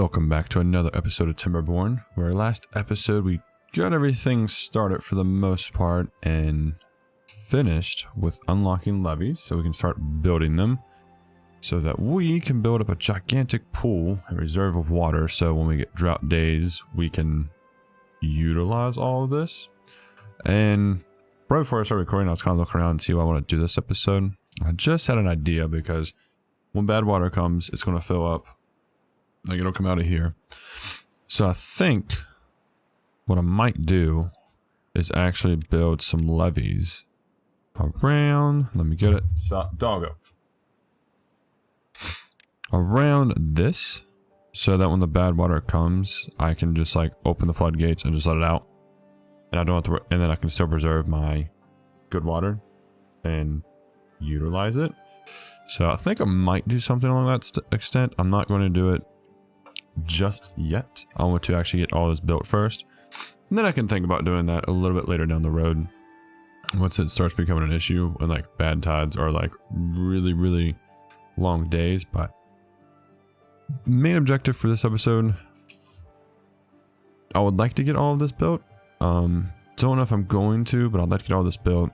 Welcome back to another episode of Timberborn, where last episode we got everything started for the most part and finished with unlocking levees so we can start building them so that we can build up a gigantic pool, a reserve of water, so when we get drought days we can utilize all of this. And right before I started recording, I was kind of looking around and see what I want to do this episode. I just had an idea because when bad water comes, it's going to fill up. Like, it'll come out of here. So I think what I might do is actually build some levees around, let me get it, stop, doggo, around this, so that when the bad water comes, I can just like open the floodgates and just let it out, and I don't have to, and then I can still preserve my good water and utilize it. So I think I might do something along that extent. I'm not going to do it just yet. I want to actually get all this built first, and then I can think about doing that a little bit later down the road once it starts becoming an issue when like bad tides or like really long days. But main objective for this episode, I would like to get all of this built. Don't know if I'm going to, but I'd like to get all this built.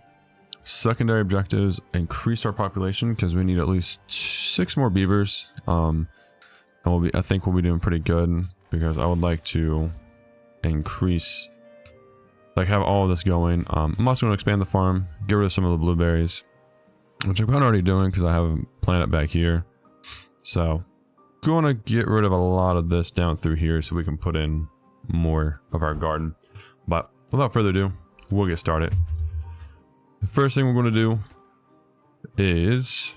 Secondary objectives: increase our population, because we need at least 6 more beavers. And I think we'll be doing pretty good, because I would like to increase, like, have all of this going. I'm also going to expand the farm, get rid of some of the blueberries, which I'm kind of already doing because I have a planet back here. So going to get rid of a lot of this down through here so we can put in more of our garden. But without further ado, we'll get started. The first thing we're going to do is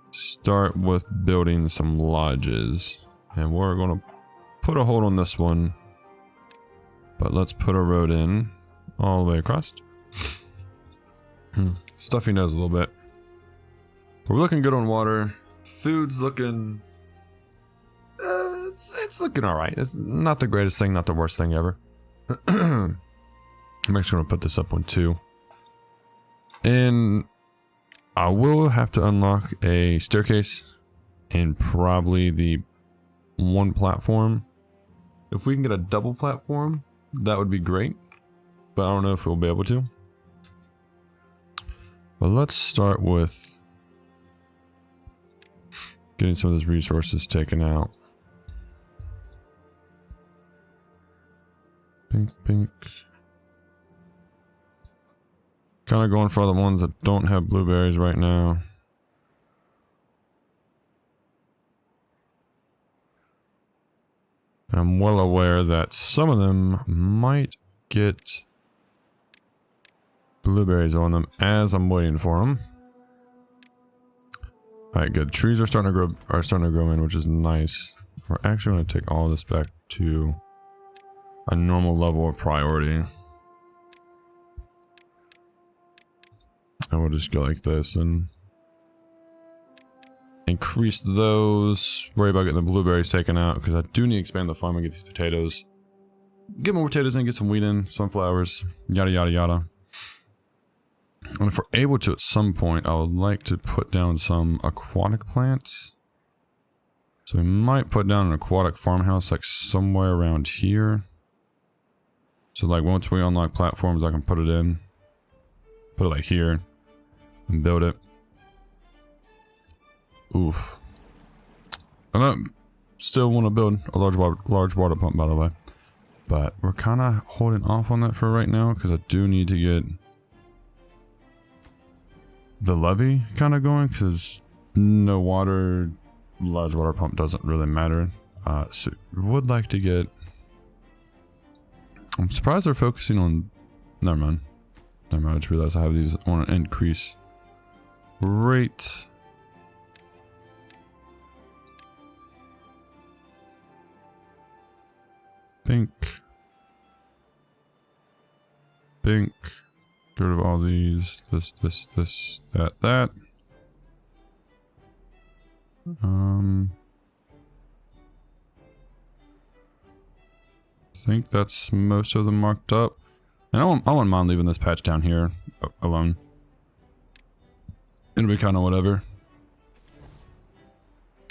start with building some lodges, and we're going to put a hold on this one, but let's put a road in all the way across. Stuffy nose a little bit. We're looking good on water. Food's looking it's looking all right. It's not the greatest thing, not the worst thing ever. I'm actually going to put this up on 2, and I will have to unlock a staircase and probably the 1 platform. If we can get a double platform, that would be great, but I don't know if we'll be able to. But let's start with getting some of those resources taken out. Pink. Kind of going for the ones that don't have blueberries right now. I'm well aware that some of them might get blueberries on them as I'm waiting for them. Alright, good. Trees are starting to grow in, which is nice. We're actually going to take all this back to a normal level of priority. And we'll just go like this and increase those. Worry about getting the blueberries taken out, because I do need to expand the farm and get these potatoes. Get more potatoes in, get some wheat in, sunflowers, yada yada yada. And if we're able to at some point, I would like to put down some aquatic plants. So we might put down an aquatic farmhouse like somewhere around here. So like once we unlock platforms, I can put it in. Put it like here. And build it. Oof. I still want to build a large water pump, by the way. But we're kind of holding off on that for right now, because I do need to get the levee kind of going, because no water, large water pump doesn't really matter. So would like to get... I'm surprised they're focusing on... Never mind. I just realized I have these on an increase rate. Pink. Get rid of all these. This, that. I think that's most of them marked up. And I wouldn't mind leaving this patch down here alone. It'll be kind of whatever.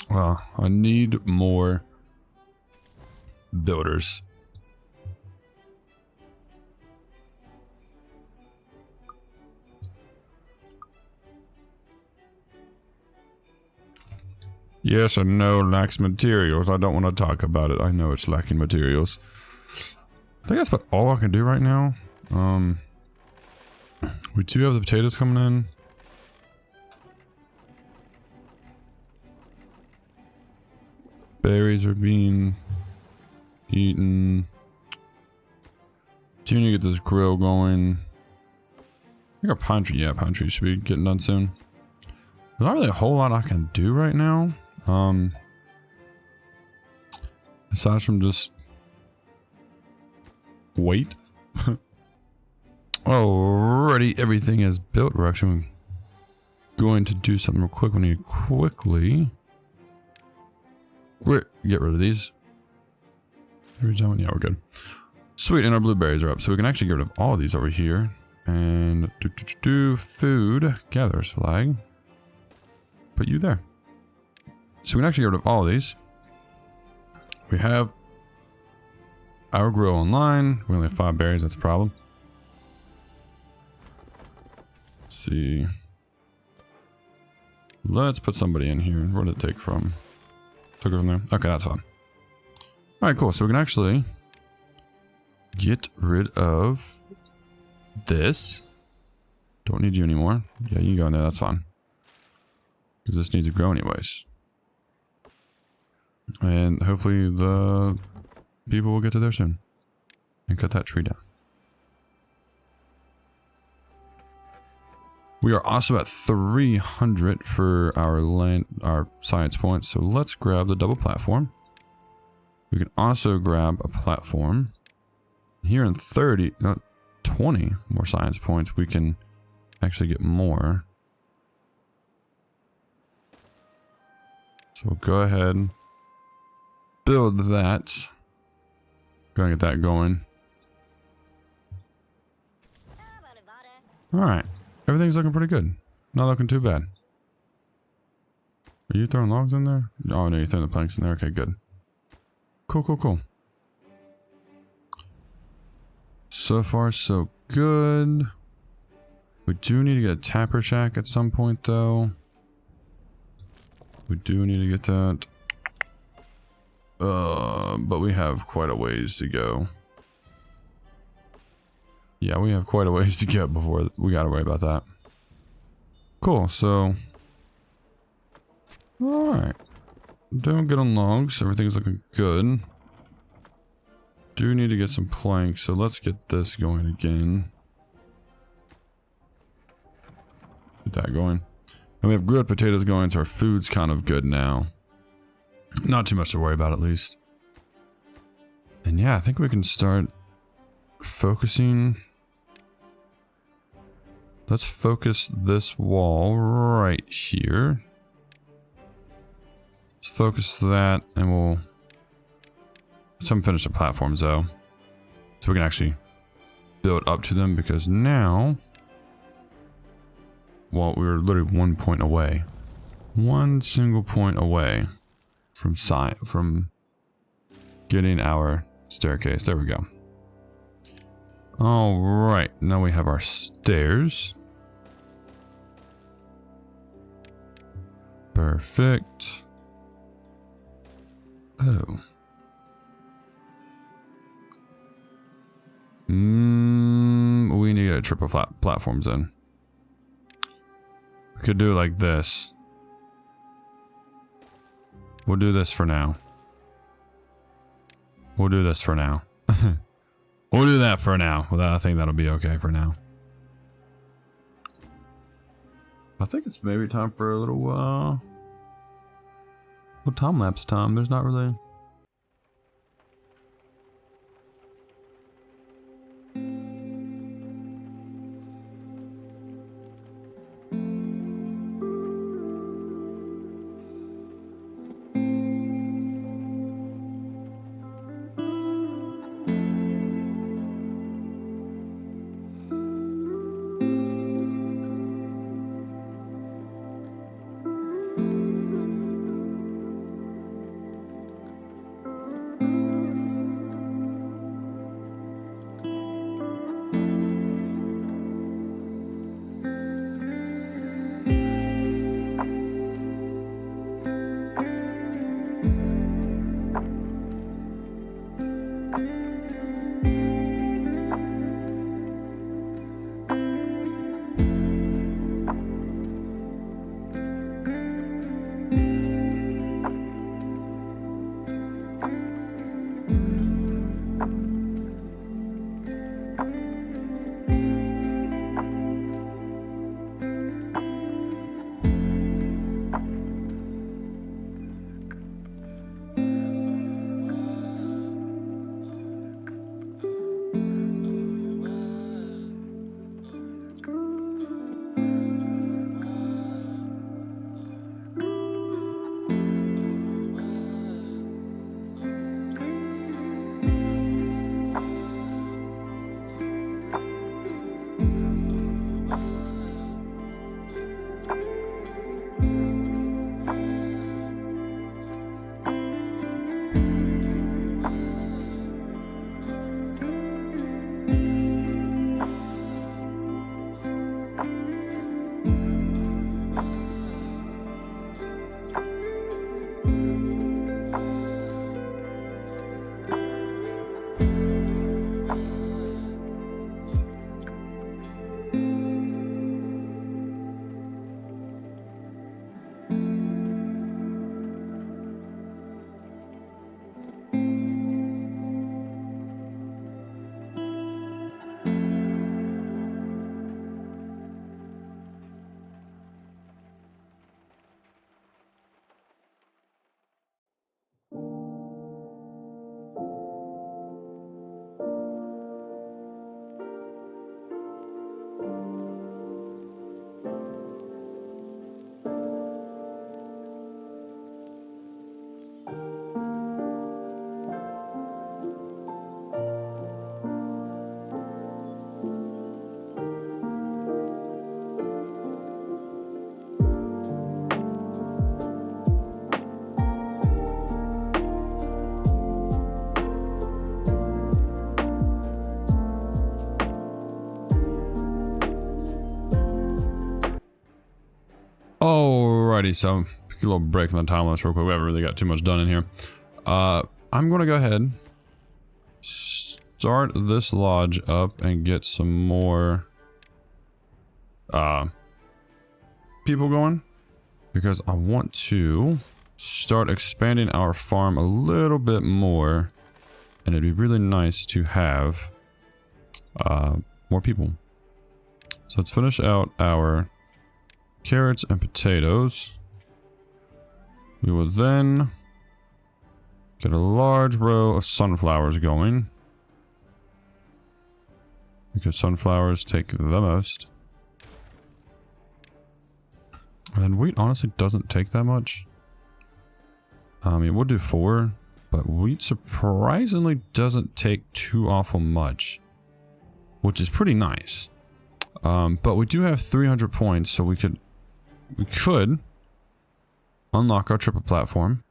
Well, I need more builders. Yes, I know lacks materials. I don't want to talk about it. I know it's lacking materials. I think that's about all I can do right now. We do have the potatoes coming in. Berries are being eaten. Do need to get this grill going. I think our pine tree, yeah, pine tree should be getting done soon. There's not really a whole lot I can do right now. Aside from just wait. Alrighty, everything is built. We're actually going to do something real quick. We need to quickly get rid of these. Yeah, we're good. Sweet, and our blueberries are up, so we can actually get rid of all of these over here. And do food gatherers flag. Put you there. So we can actually get rid of all of these. We have our grill online. We only have 5 berries. That's a problem. Let's see. Let's put somebody in here. Where did it take from? Took it from there. Okay, that's fine. All right, cool. So we can actually get rid of this. Don't need you anymore. Yeah, you can go in there. That's fine. Because this needs to grow anyways. And hopefully the people will get to there soon. And cut that tree down. We are also at 300 for our science points. So let's grab the double platform. We can also grab a platform. Here in 20 more science points, we can actually get more. So we'll go ahead, build that. Go and get that going. Alright. Everything's looking pretty good. Not looking too bad. Are you throwing logs in there? Oh no, you're throwing the planks in there. Okay, good. Cool, cool, cool. So far, so good. We do need to get a tapper shack at some point, though. We do need to get that. But we have quite a ways to go. Yeah, we have quite a ways to go before we gotta worry about that. Cool, so... Alright. Doing good on logs. Everything's looking good. Do need to get some planks, so let's get this going again. Get that going. And we have grilled potatoes going, so our food's kind of good now. Not too much to worry about, at least. And yeah, I think we can start focusing. Let's focus this wall right here. Let's focus that, and we'll... Let's finish the platforms, though. So we can actually build up to them, because now... Well, we were literally 1 point away. One single point away from getting our staircase. There we go. All right, now we have our stairs. Perfect. Oh. We need to get a triple flat platforms in. We could do it like this. We'll do this for now. We'll do this for now. We'll do that for now. Well, I think that'll be okay for now. I think it's maybe time for a little time lapse time. There's not really... Alrighty, so take a little break on the time lapse real quick. We haven't really got too much done in here. I'm gonna go ahead, start this lodge up and get some more people going, because I want to start expanding our farm a little bit more, and it'd be really nice to have more people. So let's finish out our carrots and potatoes. We will then get a large row of sunflowers going, because sunflowers take the most. And then wheat honestly doesn't take that much. It would do 4, but wheat surprisingly doesn't take too awful much, which is pretty nice. But we do have 300 points, so we could unlock our triple platform.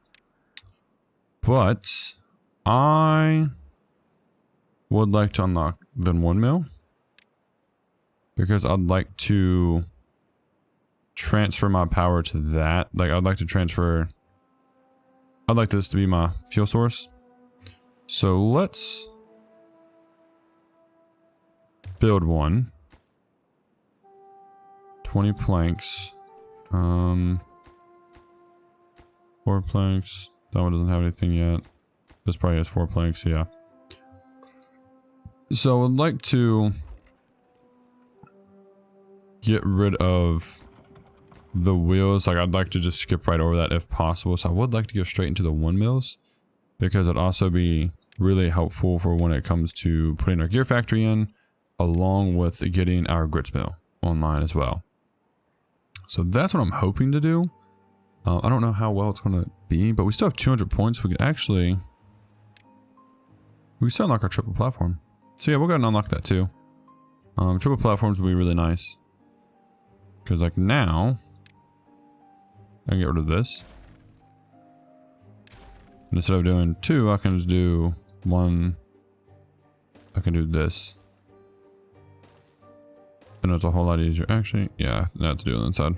But I would like to unlock the windmill, because I'd like to transfer my power to that. Like, I'd like this to be my fuel source. So let's build one. 20 planks. 4 planks. That one doesn't have anything yet. This probably has 4 planks, yeah. So I'd like to get rid of the wheels. Like, I'd like to just skip right over that if possible. So I would like to go straight into the windmills, because it'd also be really helpful for when it comes to putting our gear factory in, along with getting our grits mill online as well. So that's what I'm hoping to do. I don't know how well it's going to be, but we still have 200 points. We can still unlock our triple platform. So yeah, we'll go ahead and unlock that too. Triple platforms will be really nice, because like now I can get rid of this. And instead of doing 2, I can just do 1. I can do this. And it's a whole lot easier. Actually, yeah, I have to do it on the inside.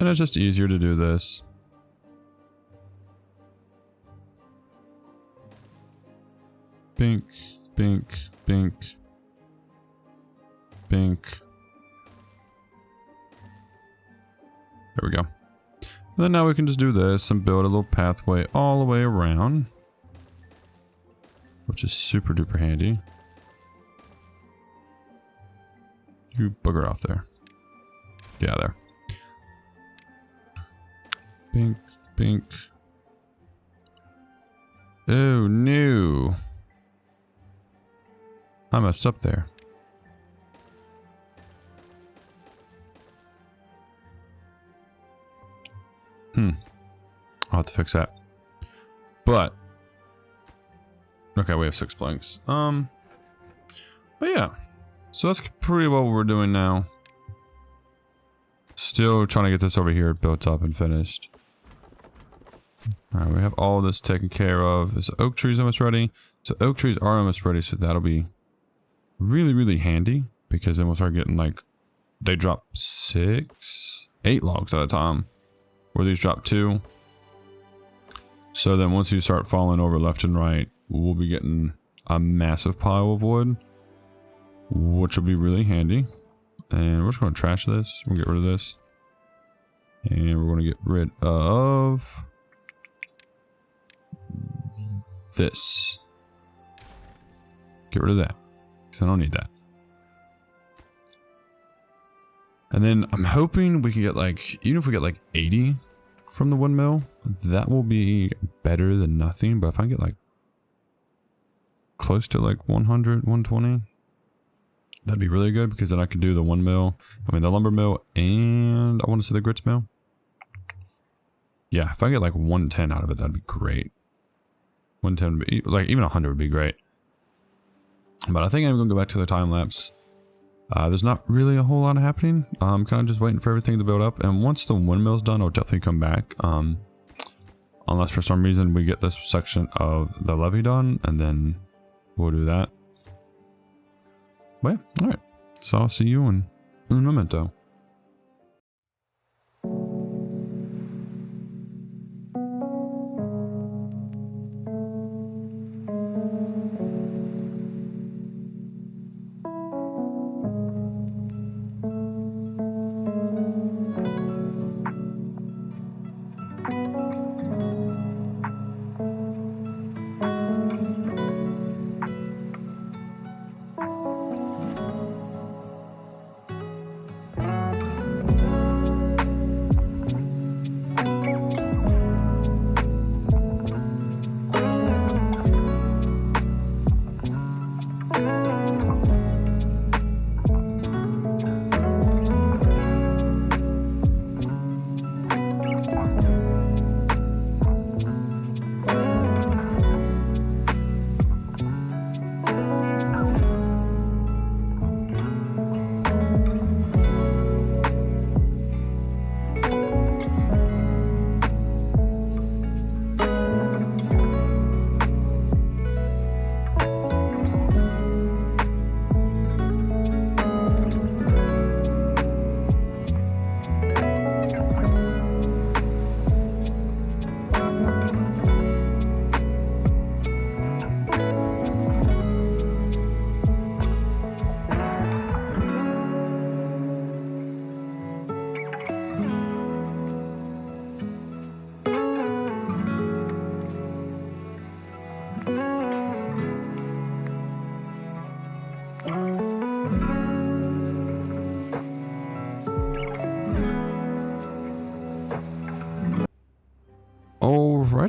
And it's just easier to do this. Bink, bink, bink, bink. There we go. And then now we can just do this and build a little pathway all the way around, which is super duper handy. You bugger off there. Yeah, there. Bink, bink. Oh no. I messed up there. I'll have to fix that. But okay, we have 6 planks. But yeah. So that's pretty well what we're doing now. Still trying to get this over here built up and finished. Alright, we have all this taken care of. Is the oak trees almost ready? So oak trees are almost ready, so that'll be really, really handy, because then we'll start getting like, they drop 8 logs at a time, where these drop 2. So then once you start falling over left and right, we'll be getting a massive pile of wood, which will be really handy. And we're just going to trash this. We'll get rid of this. And we're going to get rid of this. Get rid of that, because I don't need that. And then I'm hoping we can get like, even if we get like 80 from the windmill, that will be better than nothing. But if I get like close to like 100, 120, that'd be really good, because then I could do the the lumber mill, and I want to say the grits mill. Yeah, if I get like 110 out of it, that'd be great. 110 would be, like, even 100 would be great. But I think I'm going to go back to the time lapse. There's not really a whole lot happening. I'm kind of just waiting for everything to build up. And once the windmill's done, I'll definitely come back. Unless for some reason we get this section of the levee done, and then we'll do that. But yeah, alright. So I'll see you in un momento.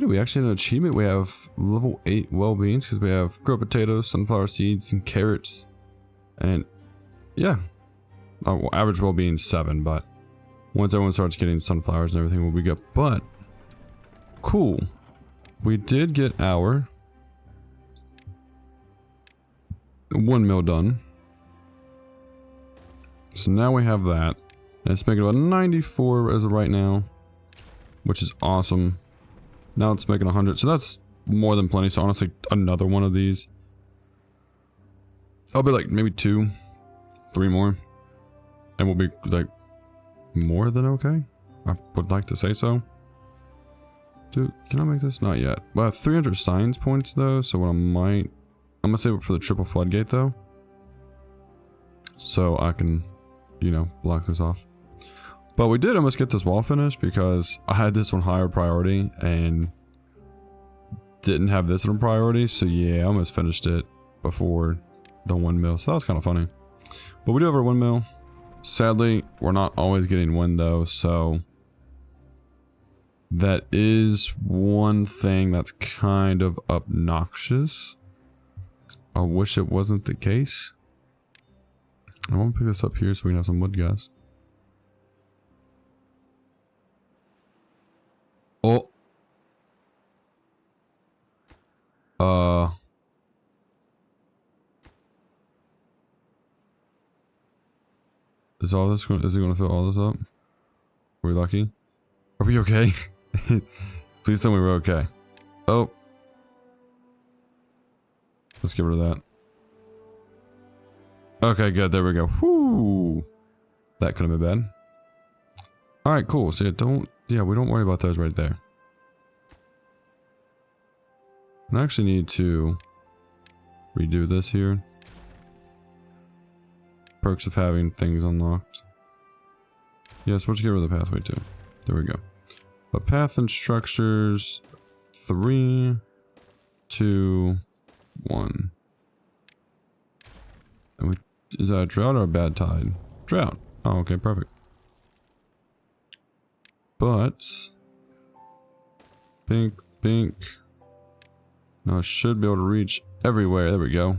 do we actually have an achievement? We have level 8 well-beings because we have grow potatoes, sunflower seeds, and carrots. And yeah. Oh, well, average well-being 7, but once everyone starts getting sunflowers and everything, we'll be good. But cool. We did get our 1 mill done. So now we have that. And it's making about 94 as of right now, which is awesome. Now it's making 100. So that's more than plenty. So honestly, another one of these. I'll be like maybe 2, 3 more. And we'll be like more than okay. I would like to say so. Dude, can I make this? Not yet. Well, I have 300 science points though. So what I'm gonna save it for the triple floodgate though. So I can, you know, block this off. But we did almost get this wall finished because I had this on higher priority and didn't have this on priority. So yeah, I almost finished it before the 1 mil. So that was kind of funny. But we do have our 1 mil. Sadly, we're not always getting wind though. So that is one thing that's kind of obnoxious. I wish it wasn't the case. I want to pick this up here so we can have some wood, guys. Oh. Is all this going? Is it going to fill all this up? Are we lucky? Are we okay? Please tell me we're okay. Oh. Let's get rid of that. Okay, good. There we go. Whoo. That could have been bad. All right, cool. So yeah, we don't worry about those right there. And I actually need to redo this here. Perks of having things unlocked. Yes, we'll just get rid of the pathway too. There we go. But path and structures 3, 2, 1. And is that a drought or a bad tide? Drought. Oh, okay, perfect. But pink, pink. Now I should be able to reach everywhere. There we go.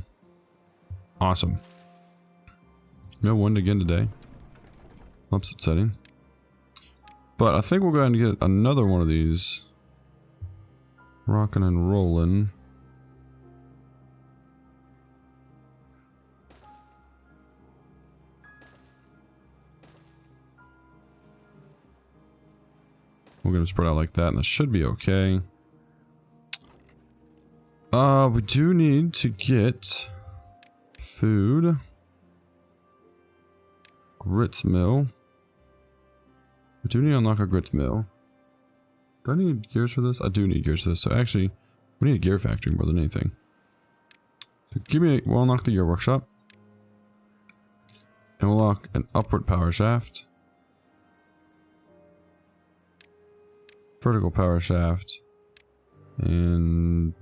Awesome. No wind again today. That's upsetting. But I think we'll go ahead and get another one of these. Rocking and rolling. We're going to spread out like that and that should be okay. We do need to get food. Grits mill. We do need to unlock a grits mill. Do I need gears for this? I do need gears for this. So actually, we need a gear factory more than anything. So we'll unlock the gear workshop. And we'll unlock an upward power shaft. Vertical power shaft. And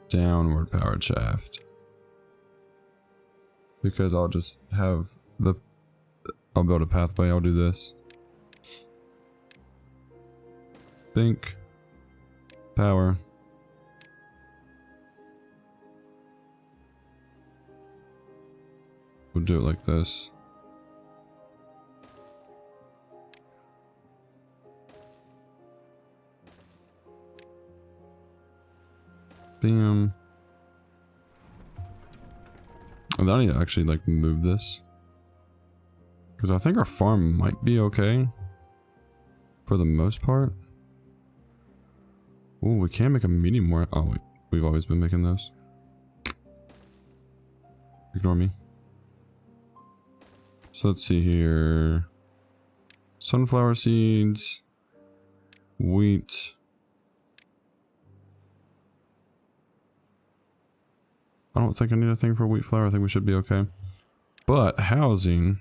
downward powered shaft. Because I'll just have I'll build a pathway, I'll do this. Think. Power. We'll do it like this. Bam. And I need to actually like move this. Because I think our farm might be okay. For the most part. Oh, we can make a medium more. Oh, wait. We've always been making those. Ignore me. So let's see here. Sunflower seeds. Wheat. I don't think I need a thing for wheat flour. I think we should be okay. But housing.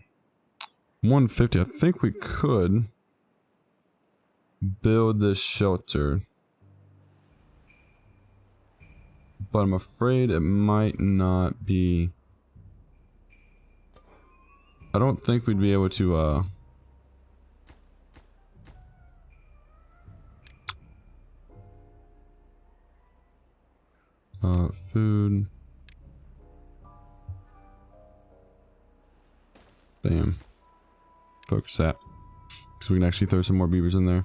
150. I think we could build this shelter. But I'm afraid it might not be. I don't think we'd be able to Food. Bam. Focus that. Because we can actually throw some more beavers in there.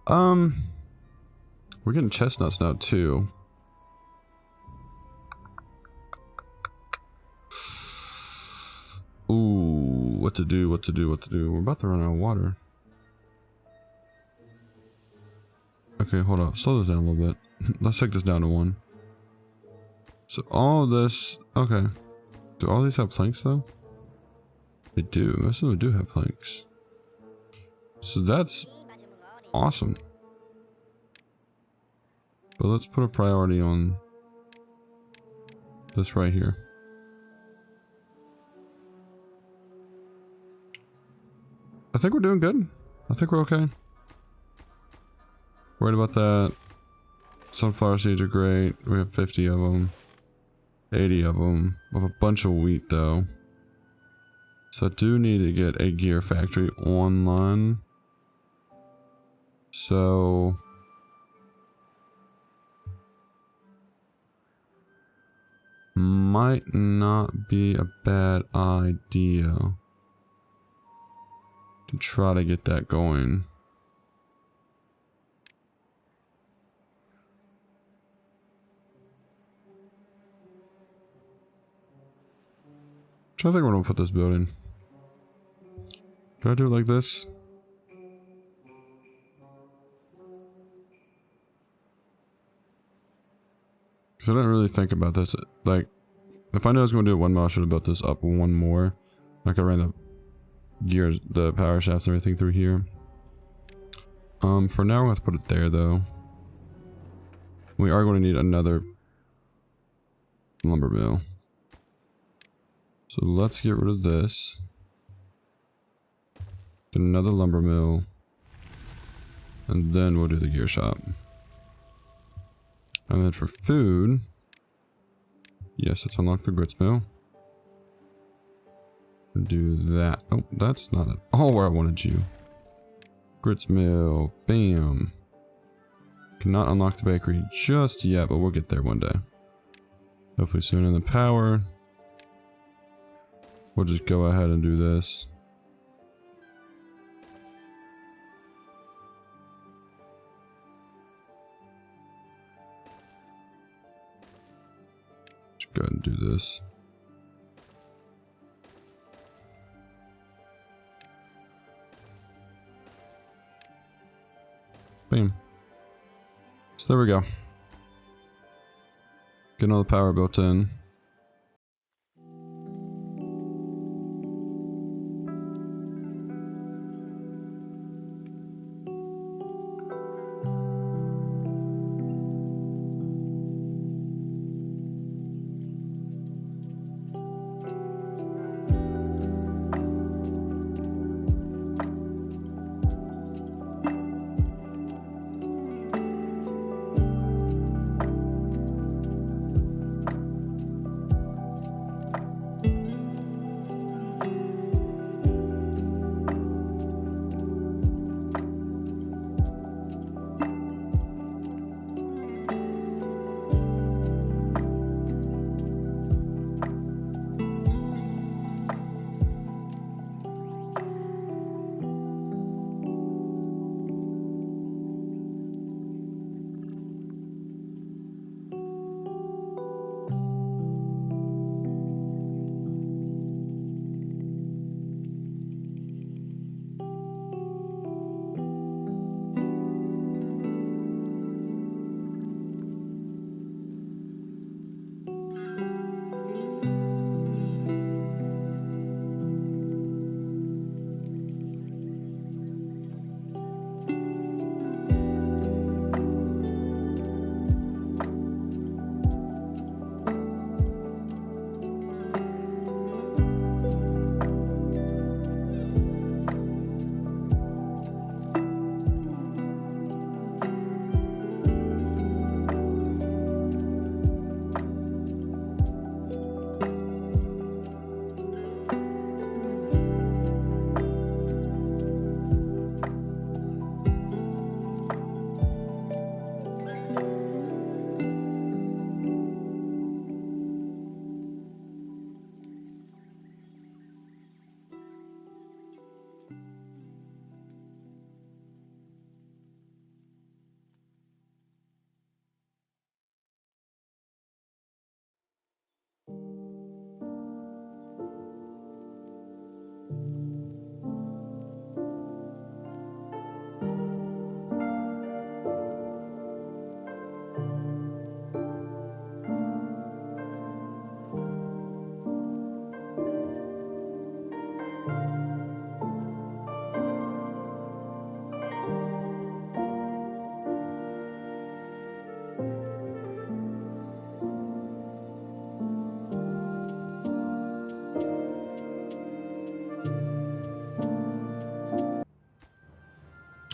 We're getting chestnuts now too. Ooh, what to do, what to do, what to do. We're about to run out of water. Okay, hold up. Slow this down a little bit. Let's take this down to 1. So all of this, okay. Do all these have planks though? They do. Most of them do have planks. So that's awesome. But let's put a priority on this right here. I think we're doing good. I think we're okay. Worried about that. Sunflower seeds are great. We have 50 of them. 80 of them. We have a bunch of wheat though. So I do need to get a gear factory online. So might not be a bad idea to try to get that going. So I think we're gonna put this building. Should I do it like this? Because I didn't really think about this. Like, if I knew I was going to do it 1 mile, I should have built this up 1 more. Like, I ran the gears, the power shafts and everything through here. For now, we're going to have to put it there, though. We are going to need another lumber mill. So let's get rid of this. Get another lumber mill. And then we'll do the gear shop. And then for food, yes, let's unlock the grits mill. And do that. Oh, that's not at all where I wanted you. Grits mill, bam. Cannot unlock the bakery just yet, but we'll get there one day. Hopefully soon. In the power, we'll just go ahead and do this. Go ahead and do this. Bam. So there we go. Getting all the power built in.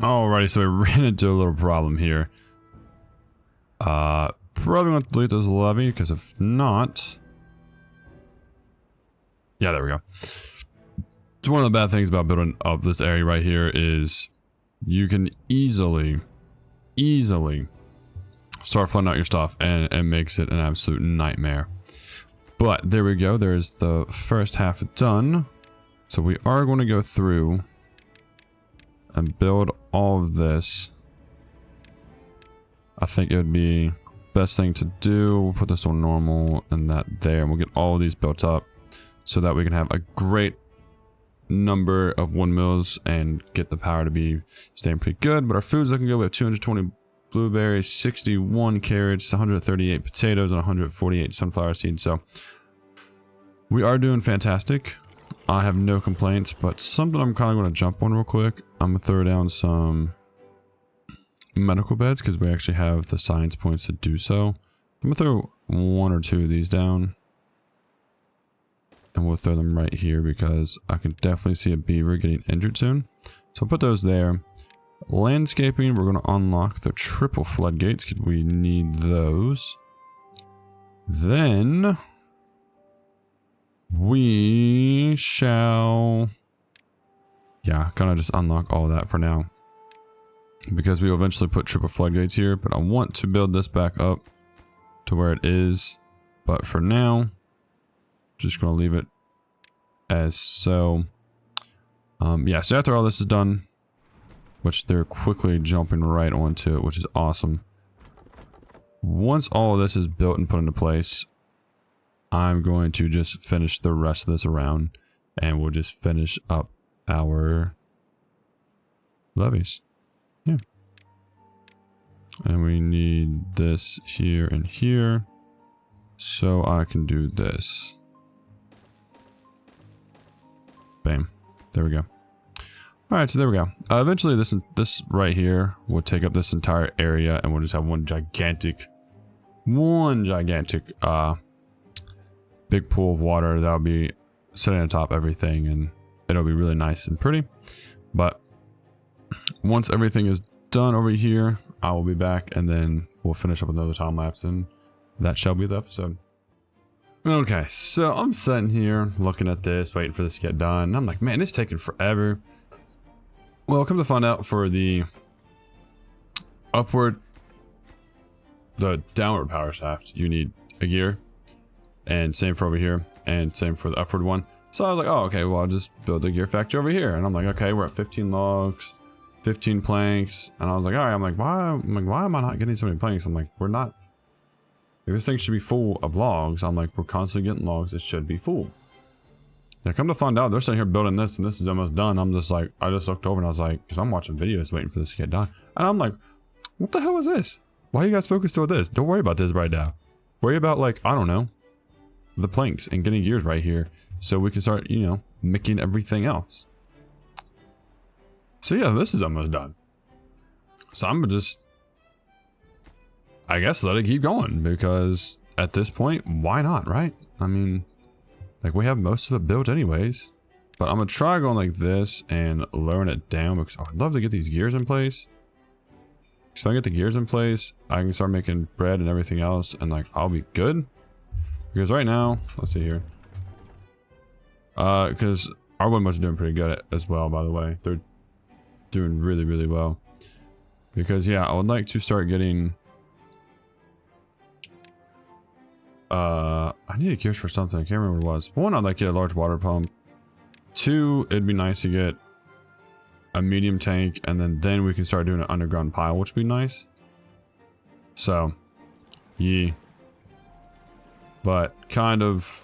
Alrighty, so we ran into a little problem here. Probably going to delete this levee, because if not... Yeah, there we go. So one of the bad things about building up this area right here is you can easily start flooding out your stuff, and it makes it an absolute nightmare. But there we go. There's the first half done. So we are going to go through and build all of this. I think it would be best thing to do. We'll put this on normal and that there, and we'll get all of these built up so that we can have a great number of windmills and get the power to be staying pretty good. But our food's looking good. We have 220 blueberries, 61 carrots, 138 potatoes, and 148 sunflower seeds. So we are doing fantastic. I have no complaints, but something I'm kind of going to jump on real quick. I'm going to throw down some medical beds because we actually have the science points to do so. I'm going to throw 1 or 2 of these down. And we'll throw them right here because I can definitely see a beaver getting injured soon. So I'll put those there. Landscaping, we're going to unlock the triple floodgates because we need those. Then we shall, yeah, kind of just unlock all of that for now. Because we will eventually put triple floodgates here, but I want to build this back up to where it is. But for now, just going to leave it as so. Yeah, so after all this is done, which they're quickly jumping right onto it, which is awesome. Once all of this is built and put into place, I'm going to just finish the rest of this around, and we'll just finish up our levees. Yeah. And we need this here and here, so I can do this. Bam. There we go. Alright, so there we go. Eventually this right here will take up this entire area, and we'll just have one gigantic big pool of water that'll be sitting on top of everything, and it'll be really nice and pretty. But once everything is done over here, I will be back, and then we'll finish up another time lapse, and that shall be the episode. Okay, so I'm sitting here looking at this, waiting for this to get done, and I'm like, man, it's taking forever. Well, come to find out, for the downward power shaft, you need a gear, and same for over here, and same for the upward one. So I was like, oh, okay, well, I'll just build a gear factory over here. And I'm like, okay, we're at 15 logs, 15 planks, and I was like, all right, I'm like, why am I not getting so many planks? I'm like, we're not, like, this thing should be full of logs. I'm like, we're constantly getting logs, it should be full. Yeah, come to find out, they're sitting here building this, and this is almost done. I'm just like, I just looked over and I was like, because I'm watching videos waiting for this to get done. And I'm like, what the hell is this? Why are you guys focused on this? Don't worry about this right now. Worry about, like, I don't know, the planks and getting gears right here so we can start, you know, making everything else. So yeah, this is almost done. So I'm gonna just, I guess, let it keep going, because at this point, why not, right? I mean, like, we have most of it built anyways. But I'm gonna try going like this and lowering it down, because I would love to get these gears in place. So I get the gears in place, I can start making bread and everything else, and like, I'll be good. Because right now, let's see here. Because our windmills are doing pretty good as well, by the way. They're doing really, really well. Because yeah, I would like to start getting, I needed gears for something. I can't remember what it was. One, I'd like to get a large water pump. 2, it'd be nice to get a medium tank, and then we can start doing an underground pile, which would be nice. So, yeah. But kind of,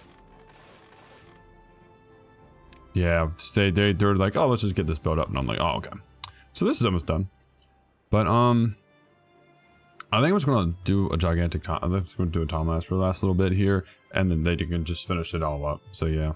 yeah, they're like, oh, let's just get this built up, and I'm like, oh, okay. So this is almost done. But I think I'm just gonna do a gigantic time. I'm just gonna do a time lapse for the last little bit here, and then they can just finish it all up. So yeah.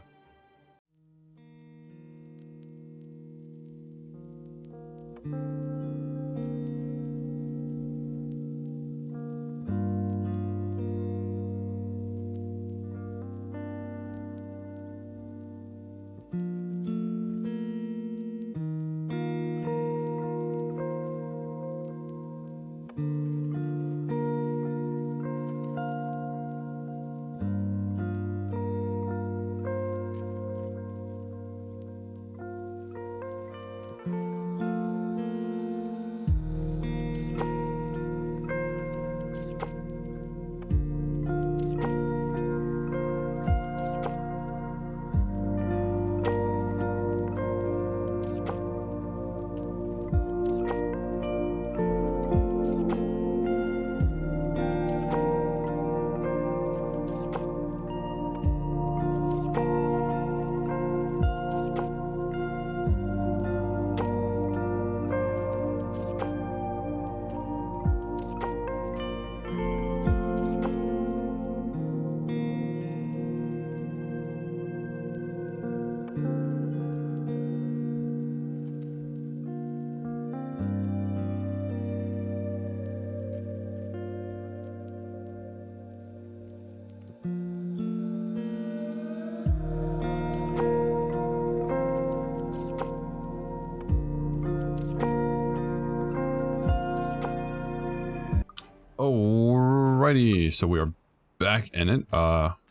Alrighty, so we are back in it.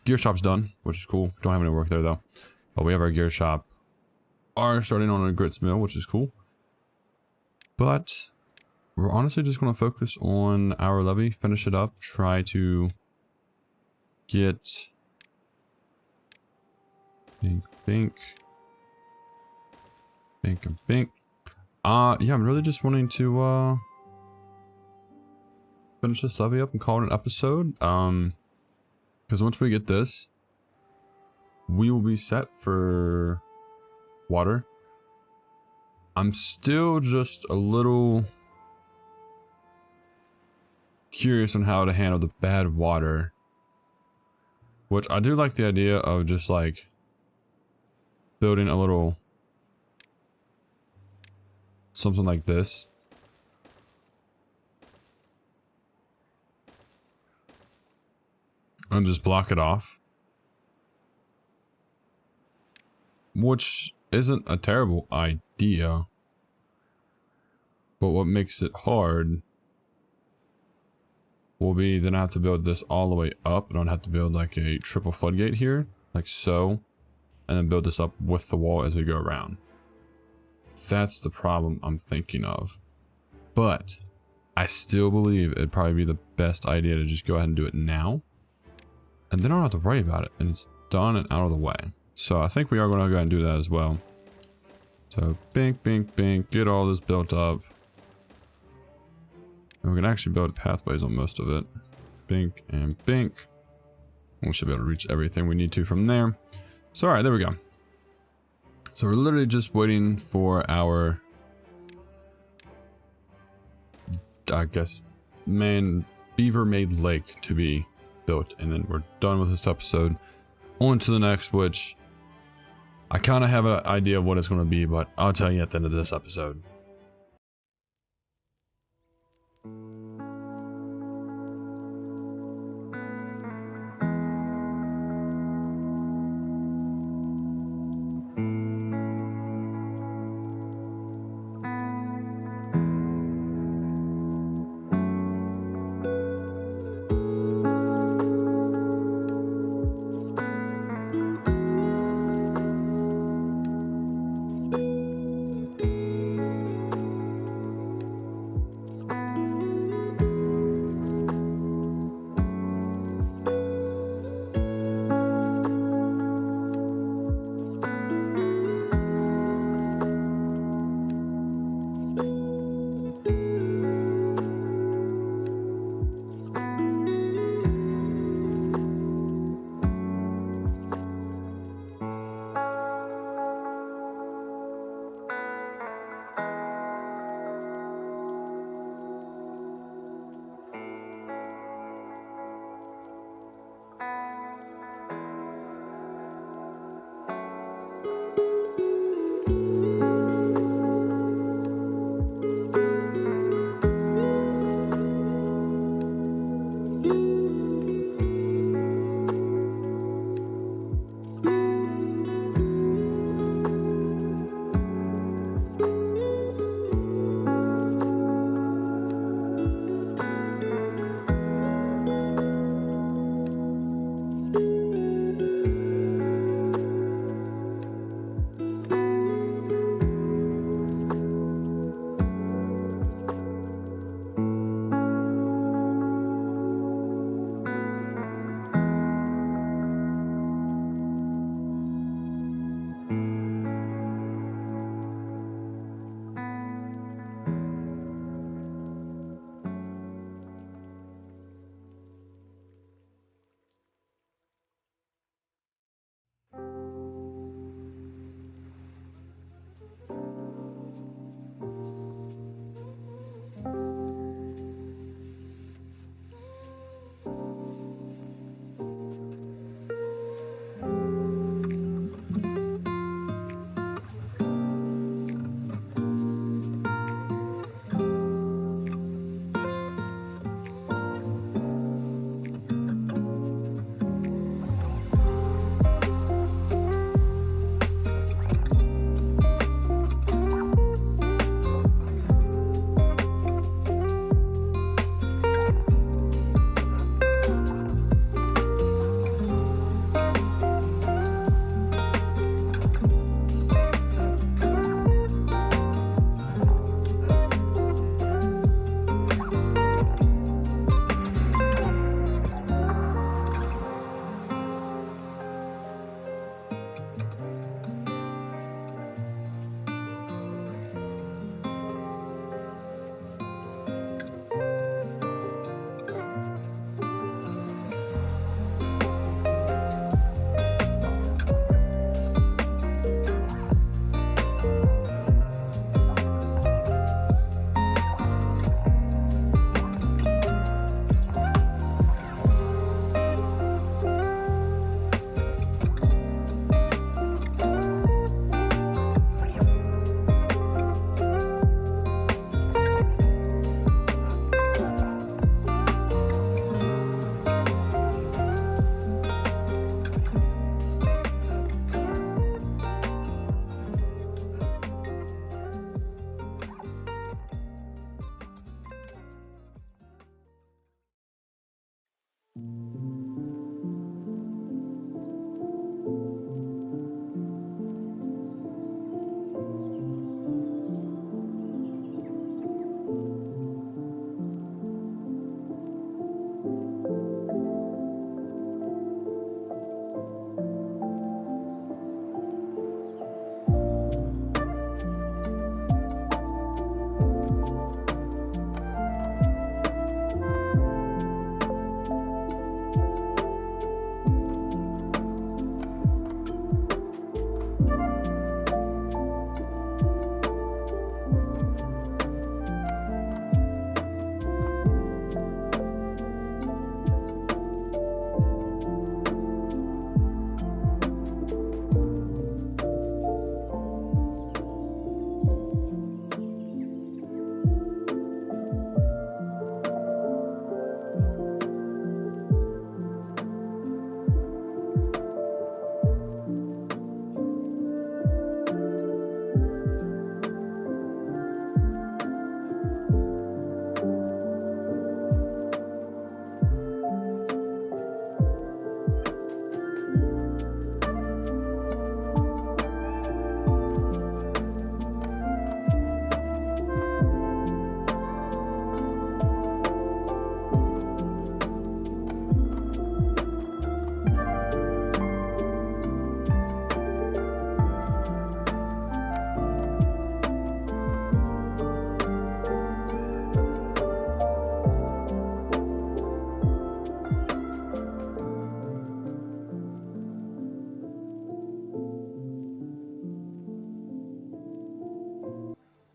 Gear shop's done, which is cool. Don't have any work there though. But we have our gear shop. Are starting on a grits mill, which is cool. But we're honestly just going to focus on our levy, finish it up, try to get bink. Yeah, I'm really just wanting to finish this levy up and call it an episode. Because once we get this, we will be set for water. I'm still just a little curious on how to handle the bad water, which I do like the idea of just like building a little something like this. And just block it off. Which isn't a terrible idea. But what makes it hard will be then I have to build this all the way up. I don't have to build like a triple floodgate here, like so. And then build this up with the wall as we go around. That's the problem I'm thinking of. But I still believe it'd probably be the best idea to just go ahead and do it now. And then I don't have to worry about it. And it's done and out of the way. So I think we are going to go ahead and do that as well. So bink, get all this built up. And we can actually build pathways on most of it. Bink and bink. We should be able to reach everything we need to from there. So alright, there we go. So we're literally just waiting for our, I guess, beaver made lake to be built, and then we're done with this episode. On to the next, which I kind of have an idea of what it's going to be, but I'll tell you at the end of this episode.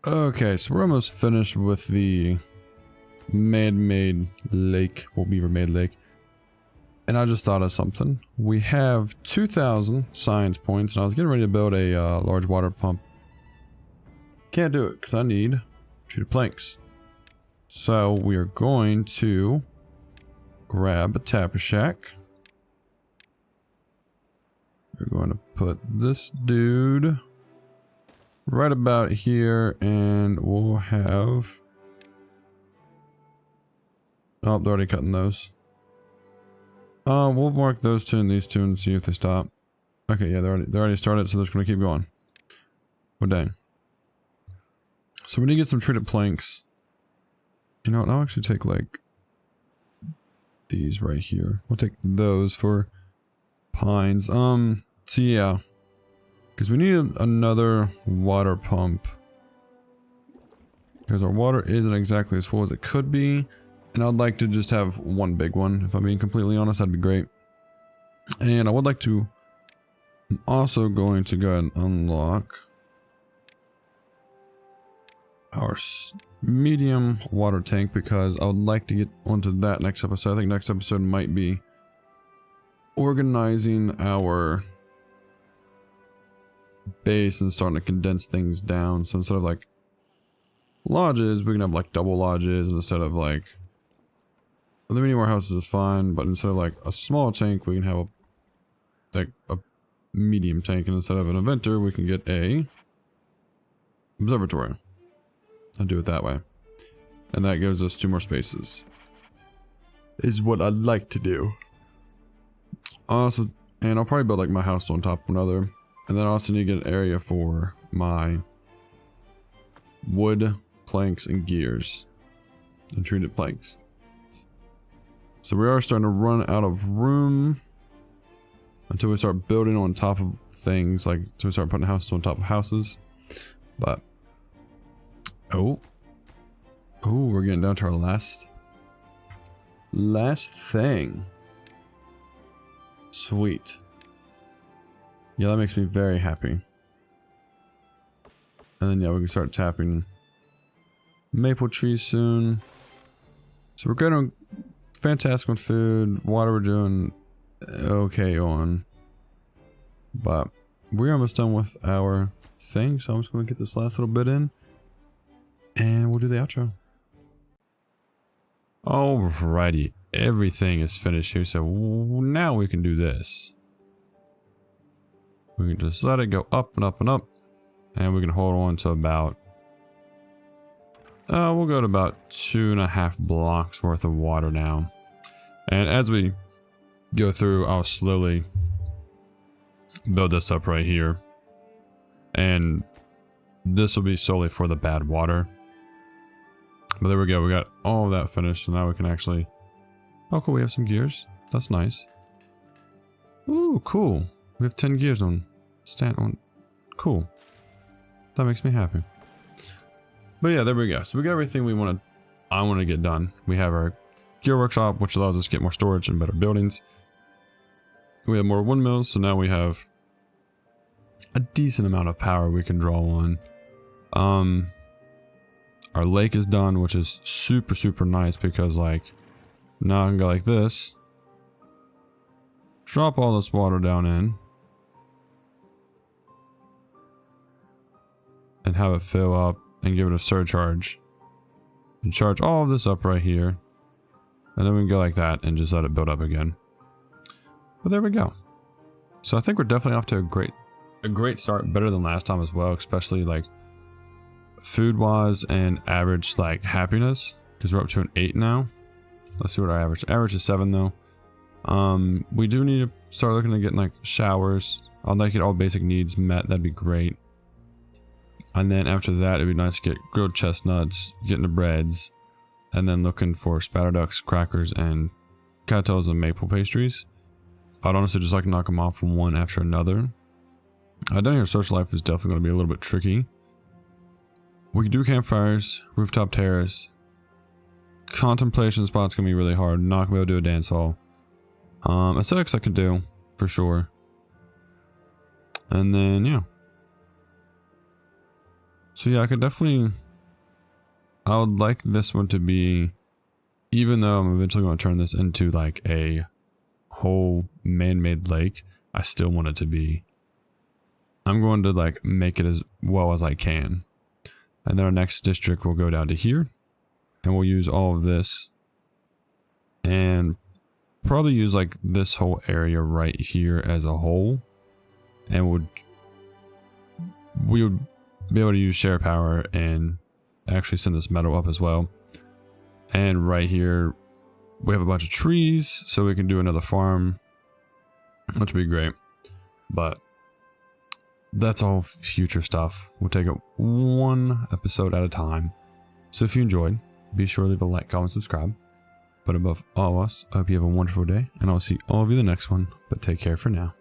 Okay, so we're almost finished with the man-made lake, well, beaver-made lake. And I just thought of something. We have 2,000 science points, and I was getting ready to build a large water pump. Can't do it because I need treated planks. So we are going to grab a tapper shack. We're going to put this dude right about here, and we'll have... Oh, they're already cutting those. We'll mark those two and these two and see if they stop. Okay, yeah, they already started, so they're just gonna keep going. Well, dang. So we need to get some treated planks. You know what? I'll actually take like these right here. We'll take those for pines. So yeah, because we need another water pump because our water isn't exactly as full as it could be. And I'd like to just have one big one. If I'm being completely honest, that'd be great. And I would like to... I'm also going to go ahead and unlock our medium water tank because I would like to get onto that next episode. I think next episode might be organizing our base and starting to condense things down. So instead of like lodges, we can have like double lodges, and instead of like... The mini warehouses is fine, but instead of like a small tank, we can have a medium tank, and instead of an inventor, we can get a observatory. I'll do it that way, and that gives us 2 more spaces. Is what I'd like to do. Also, and I'll probably build like my house on top of another, and then I also need to get an area for my wood planks and gears and treated planks. So we are starting to run out of room until we start building on top of things, like until we start putting houses on top of houses. But oh, we're getting down to our last thing. Sweet. Yeah, that makes me very happy. And then yeah, we can start tapping maple trees soon. So we're good on fantastic on food. Water we're doing okay on. But we're almost done with our thing, so I'm just going to get this last little bit in. And we'll do the outro. Alrighty, everything is finished here, so now we can do this. We can just let it go up and up and up. And we can hold on to about... we'll go to about 2.5 blocks worth of water now. And as we go through, I'll slowly build this up right here. And this will be solely for the bad water. But there we go, we got all of that finished, so now we can actually... Oh cool, we have some gears. That's nice. Ooh, cool. We have 10 gears on. Stand on. Cool. That makes me happy. But yeah, there we go. So we got everything I want to get done. We have our gear workshop, which allows us to get more storage and better buildings. We have more windmills, so now we have a decent amount of power we can draw on. Our lake is done, which is super, super nice because like now I can go like this. Drop all this water down in. And have it fill up and give it a surcharge. And charge all of this up right here. And then we can go like that and just let it build up again. But there we go. So I think we're definitely off to a great start, better than last time as well, especially like food wise and average like happiness, because we're up to an 8 now. Let's see what our average is 7 though. We do need to start looking at getting like showers. I'd like to get all basic needs met. That'd be great. And then after that, it'd be nice to get grilled chestnuts, getting the breads, and then looking for spatter ducks, crackers, and cattails and maple pastries. I'd honestly just like to knock them off one after another. Down here, social life is definitely going to be a little bit tricky. We can do campfires, rooftop terrace. Contemplation spot's going to be really hard. Not going to be able to do a dance hall. Aesthetics I can do, for sure. And then, yeah. So yeah, I would like this one to be, even though I'm eventually going to turn this into like a whole man-made lake, I still want it to be, I'm going to like make it as well as I can. And then our next district will go down to here, and we'll use all of this and probably use like this whole area right here as a whole, and we would be able to use share power and actually send this metal up as well. And right here we have a bunch of trees, so we can do another farm, which would be great. But that's all future stuff. We'll take it one episode at a time. So if you enjoyed, be sure to leave a like, comment, subscribe. But above all else, I hope you have a wonderful day, and I'll see all of you in the next one. But take care for now.